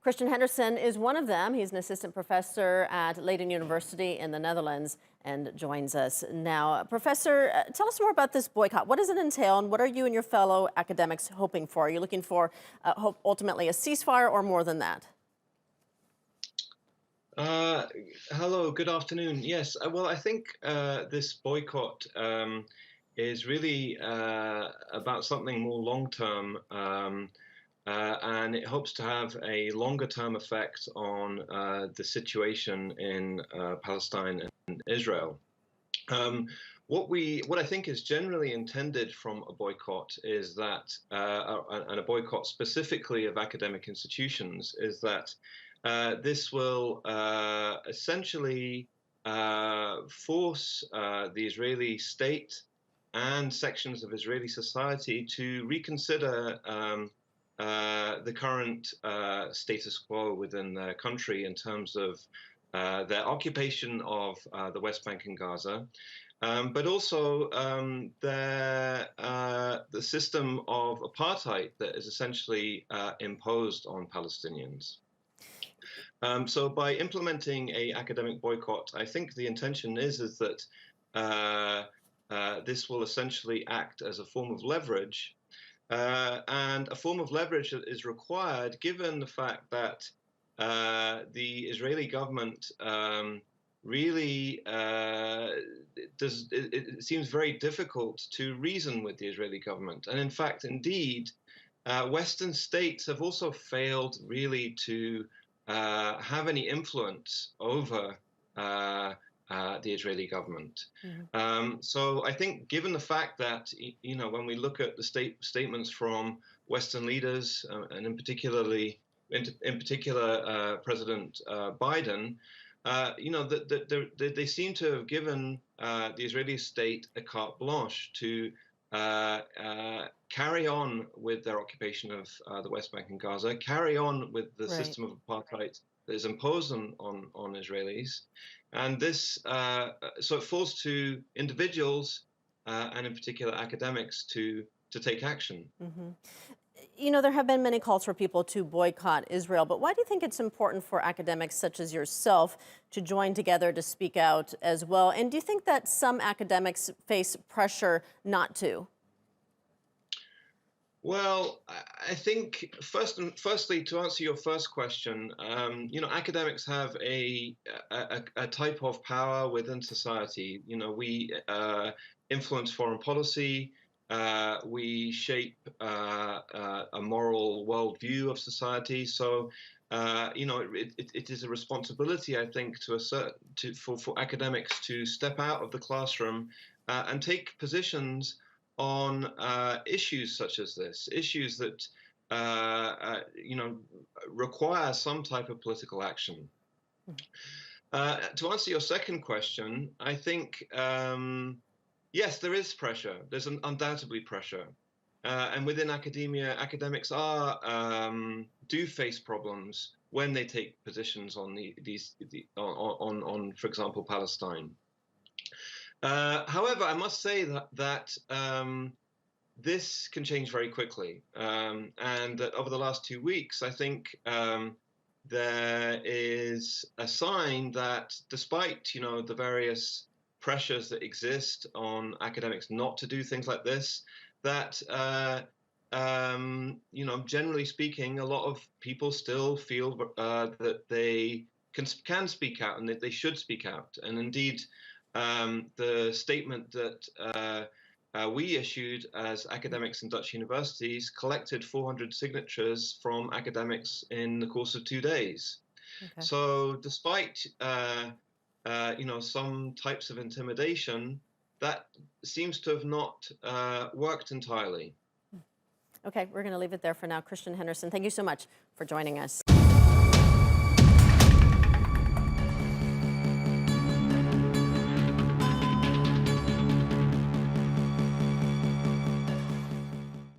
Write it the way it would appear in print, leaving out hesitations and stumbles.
Christian Henderson is one of them. He's an assistant professor at Leiden University in the Netherlands and joins us now. Professor, tell us more about this boycott. What does it entail, and what are you and your fellow academics hoping for? Are you looking for ultimately a ceasefire or more than that? Hello, good afternoon. Yes, well, I think this boycott is really about something more long-term, and it hopes to have a longer-term effect on the situation in Palestine and Israel. What I think is generally intended from a boycott is that, and a boycott specifically of academic institutions, is that this will essentially force the Israeli state and sections of Israeli society to reconsider the current status quo within their country in terms of their occupation of the West Bank and Gaza, but also the system of apartheid that is essentially imposed on Palestinians. So by implementing an academic boycott, I think the intention is that this will essentially act as a form of leverage, and a form of leverage that is required given the fact that the Israeli government really it seems very difficult to reason with the Israeli government. And in fact, indeed, Western states have also failed really to have any influence over the Israeli government. Mm-hmm. So I think, given the fact that, when we look at the statements from Western leaders, and in particular President Biden, they seem to have given the Israeli state a carte blanche to carry on with their occupation of the West Bank and Gaza, carry on with the Right. system of apartheid that is imposed on Israelis. And this, so it falls to individuals, and in particular academics, to take action. Mm-hmm. There have been many calls for people to boycott Israel, but why do you think it's important for academics such as yourself to join together to speak out as well? And do you think that some academics face pressure not to? Well, I think firstly, to answer your first question, academics have a type of power within society. We influence foreign policy. We shape a moral worldview of society. So, it is a responsibility, I think, for academics to step out of the classroom and take positions on issues such as this, issues that require some type of political action. To answer your second question, I think yes, there is pressure. There's undoubtedly pressure, and within academia, academics do face problems when they take positions on for example, Palestine. However, I must say that this can change very quickly, and that over the last 2 weeks, I think there is a sign that, despite the various pressures that exist on academics not to do things like this, that generally speaking, a lot of people still feel that they can speak out and that they should speak out, and indeed. The statement that we issued as academics in Dutch universities collected 400 signatures from academics in the course of 2 days. Okay. So despite some types of intimidation, that seems to have not worked entirely. Okay, we're going to leave it there for now. Christian Henderson, thank you so much for joining us.